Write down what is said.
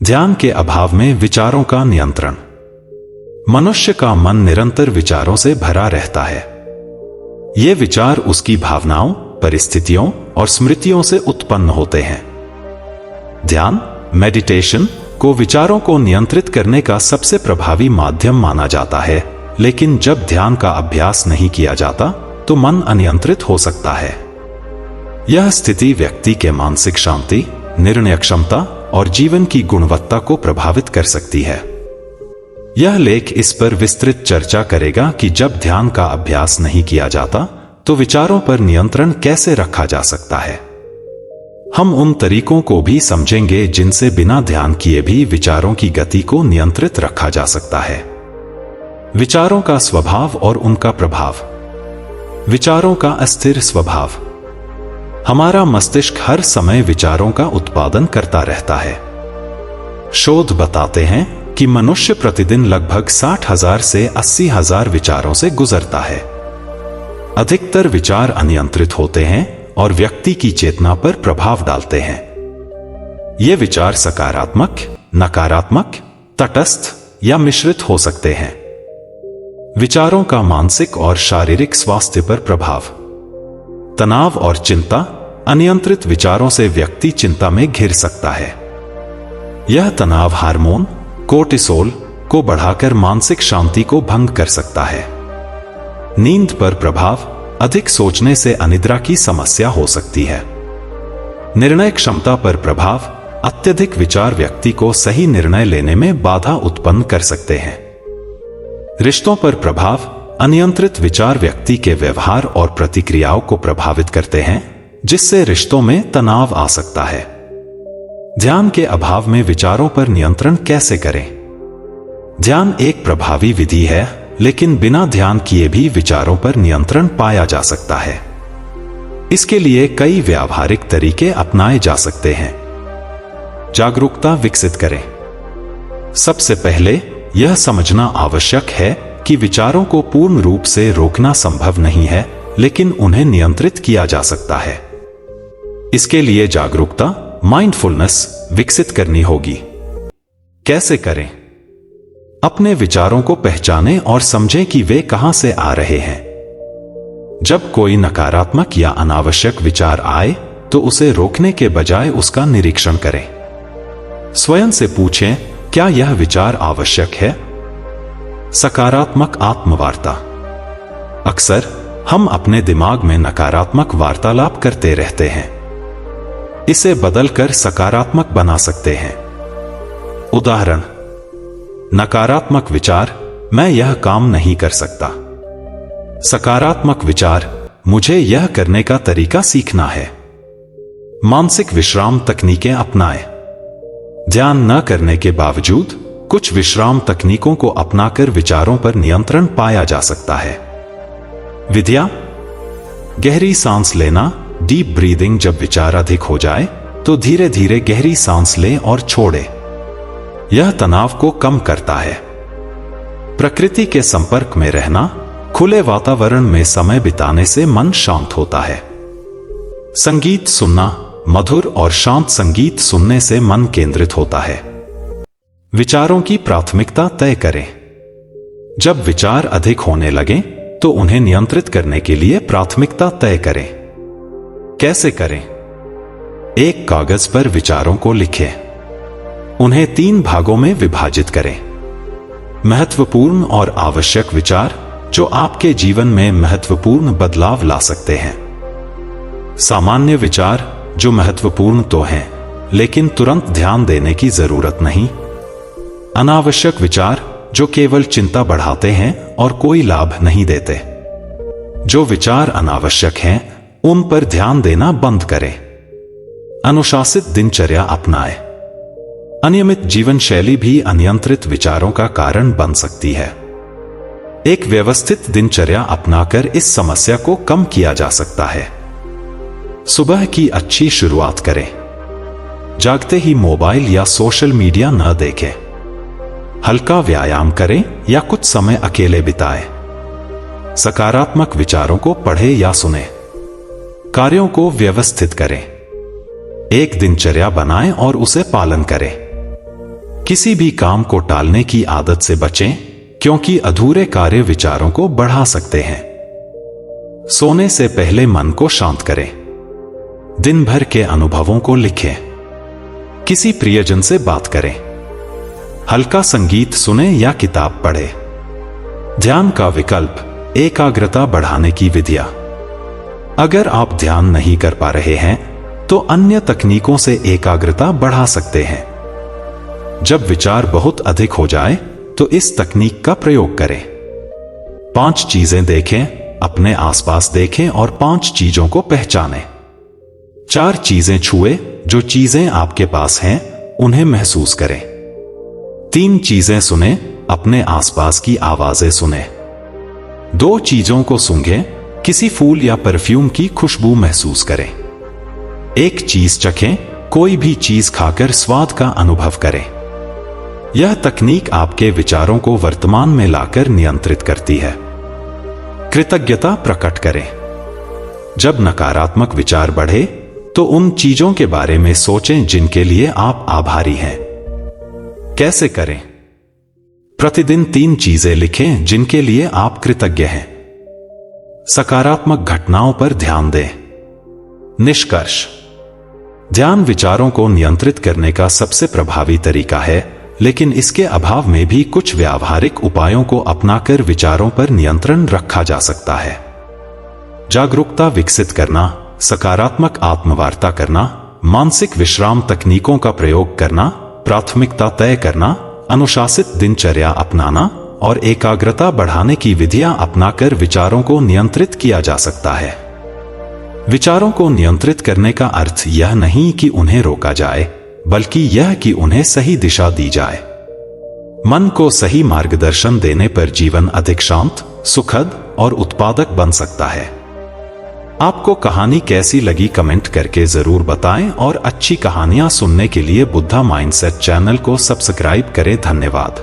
ध्यान के अभाव में विचारों का नियंत्रण। मनुष्य का मन निरंतर विचारों से भरा रहता है। ये विचार उसकी भावनाओं, परिस्थितियों और स्मृतियों से उत्पन्न होते हैं। ध्यान, मेडिटेशन को विचारों को नियंत्रित करने का सबसे प्रभावी माध्यम माना जाता है, लेकिन जब ध्यान का अभ्यास नहीं किया जाता तो मन अनियंत्रित हो सकता है। यह स्थिति व्यक्ति के मानसिक शांति, निर्णय क्षमता और जीवन की गुणवत्ता को प्रभावित कर सकती है। यह लेख इस पर विस्तृत चर्चा करेगा कि जब ध्यान का अभ्यास नहीं किया जाता तो विचारों पर नियंत्रण कैसे रखा जा सकता है। हम उन तरीकों को भी समझेंगे जिनसे बिना ध्यान किए भी विचारों की गति को नियंत्रित रखा जा सकता है। विचारों का स्वभाव और उनका प्रभाव। विचारों का अस्थिर स्वभाव। हमारा मस्तिष्क हर समय विचारों का उत्पादन करता रहता है। शोध बताते हैं कि मनुष्य प्रतिदिन लगभग 60,000 से 80,000 विचारों से गुजरता है। अधिकतर विचार अनियंत्रित होते हैं और व्यक्ति की चेतना पर प्रभाव डालते हैं। ये विचार सकारात्मक, नकारात्मक, तटस्थ या मिश्रित हो सकते हैं। विचारों का मानसिक और शारीरिक स्वास्थ्य पर प्रभाव। तनाव और चिंता। अनियंत्रित विचारों से व्यक्ति चिंता में घिर सकता है। यह तनाव हार्मोन कोर्टिसोल को बढ़ाकर मानसिक शांति को भंग कर सकता है। नींद पर प्रभाव। अधिक सोचने से अनिद्रा की समस्या हो सकती है। निर्णय क्षमता पर प्रभाव। अत्यधिक विचार व्यक्ति को सही निर्णय लेने में बाधा उत्पन्न कर सकते हैं। रिश्तों पर प्रभाव। अनियंत्रित विचार व्यक्ति के व्यवहार और प्रतिक्रियाओं को प्रभावित करते हैं, जिससे रिश्तों में तनाव आ सकता है। ध्यान के अभाव में विचारों पर नियंत्रण कैसे करें? ध्यान एक प्रभावी विधि है, लेकिन बिना ध्यान किए भी विचारों पर नियंत्रण पाया जा सकता है। इसके लिए कई व्यावहारिक तरीके अपनाए जा सकते हैं। जागरूकता विकसित करें। सबसे पहले यह समझना आवश्यक है कि विचारों को पूर्ण रूप से रोकना संभव नहीं है, लेकिन उन्हें नियंत्रित किया जा सकता है। इसके लिए जागरूकता, माइंडफुलनेस विकसित करनी होगी। कैसे करें? अपने विचारों को पहचानें और समझें कि वे कहां से आ रहे हैं। जब कोई नकारात्मक या अनावश्यक विचार आए तो उसे रोकने के बजाय उसका निरीक्षण करें। स्वयं से पूछें, क्या यह विचार आवश्यक है? सकारात्मक आत्मवार्ता। अक्सर हम अपने दिमाग में नकारात्मक वार्तालाप करते रहते हैं। इसे बदलकर सकारात्मक बना सकते हैं। उदाहरण: नकारात्मक विचार, मैं यह काम नहीं कर सकता। सकारात्मक विचार, मुझे यह करने का तरीका सीखना है। मानसिक विश्राम तकनीकें अपनाएं। ध्यान न करने के बावजूद कुछ विश्राम तकनीकों को अपनाकर विचारों पर नियंत्रण पाया जा सकता है। विधियां: गहरी सांस लेना, डीप ब्रीदिंग। जब विचार अधिक हो जाए तो धीरे धीरे गहरी सांस लें और छोड़ें। यह तनाव को कम करता है। प्रकृति के संपर्क में रहना, खुले वातावरण में समय बिताने से मन शांत होता है। संगीत सुनना, मधुर और शांत संगीत सुनने से मन केंद्रित होता है। विचारों की प्राथमिकता तय करें। जब विचार अधिक होने लगें तो उन्हें नियंत्रित करने के लिए प्राथमिकता तय करें। कैसे करें? एक कागज पर विचारों को लिखें। उन्हें 3 भागों में विभाजित करें। महत्वपूर्ण और आवश्यक विचार, जो आपके जीवन में महत्वपूर्ण बदलाव ला सकते हैं। सामान्य विचार, जो महत्वपूर्ण तो हैं, लेकिन तुरंत ध्यान देने की जरूरत नहीं। अनावश्यक विचार, जो केवल चिंता बढ़ाते हैं और कोई लाभ नहीं देते। जो विचार अनावश्यक हैं, उन पर ध्यान देना बंद करें। अनुशासित दिनचर्या अपनाएं। अनियमित जीवन शैली भी अनियंत्रित विचारों का कारण बन सकती है। एक व्यवस्थित दिनचर्या अपनाकर इस समस्या को कम किया जा सकता है। सुबह की अच्छी शुरुआत करें। जागते ही मोबाइल या सोशल मीडिया न देखें। हल्का व्यायाम करें या कुछ समय अकेले बिताएं। सकारात्मक विचारों को पढ़ें या सुनें। कार्यों को व्यवस्थित करें। एक दिनचर्या बनाएं और उसे पालन करें। किसी भी काम को टालने की आदत से बचें, क्योंकि अधूरे कार्य विचारों को बढ़ा सकते हैं। सोने से पहले मन को शांत करें। दिन भर के अनुभवों को लिखें। किसी प्रियजन से बात करें। हल्का संगीत सुने या किताब पढ़ें। ध्यान का विकल्प, एकाग्रता बढ़ाने की विधियां। अगर आप ध्यान नहीं कर पा रहे हैं तो अन्य तकनीकों से एकाग्रता बढ़ा सकते हैं। जब विचार बहुत अधिक हो जाए तो इस तकनीक का प्रयोग करें। 5 चीजें देखें, अपने आसपास देखें और 5 चीजों को पहचानें। 4 चीजें छुए, जो चीजें आपके पास हैं उन्हें महसूस करें। 3 चीजें सुने, अपने आसपास की आवाजें सुने। 2 चीजों को सूंघें, किसी फूल या परफ्यूम की खुशबू महसूस करें। 1 चीज चखें, कोई भी चीज खाकर स्वाद का अनुभव करें। यह तकनीक आपके विचारों को वर्तमान में लाकर नियंत्रित करती है। कृतज्ञता प्रकट करें। जब नकारात्मक विचार बढ़े तो उन चीजों के बारे में सोचें जिनके लिए आप आभारी हैं। कैसे करें? प्रतिदिन 3 चीजें लिखें जिनके लिए आप कृतज्ञ हैं। सकारात्मक घटनाओं पर ध्यान दें। निष्कर्ष: ध्यान विचारों को नियंत्रित करने का सबसे प्रभावी तरीका है, लेकिन इसके अभाव में भी कुछ व्यावहारिक उपायों को अपनाकर विचारों पर नियंत्रण रखा जा सकता है। जागरूकता विकसित करना, सकारात्मक आत्मवार्ता करना, मानसिक विश्राम तकनीकों का प्रयोग करना, प्राथमिकता तय करना, अनुशासित दिनचर्या अपनाना और एकाग्रता बढ़ाने की विधियां अपनाकर विचारों को नियंत्रित किया जा सकता है। विचारों को नियंत्रित करने का अर्थ यह नहीं कि उन्हें रोका जाए, बल्कि यह कि उन्हें सही दिशा दी जाए। मन को सही मार्गदर्शन देने पर जीवन अधिक शांत, सुखद और उत्पादक बन सकता है। आपको कहानी कैसी लगी कमेंट करके जरूर बताएं और अच्छी कहानियां सुनने के लिए बुद्धा माइंडसेट चैनल को सब्सक्राइब करें। धन्यवाद।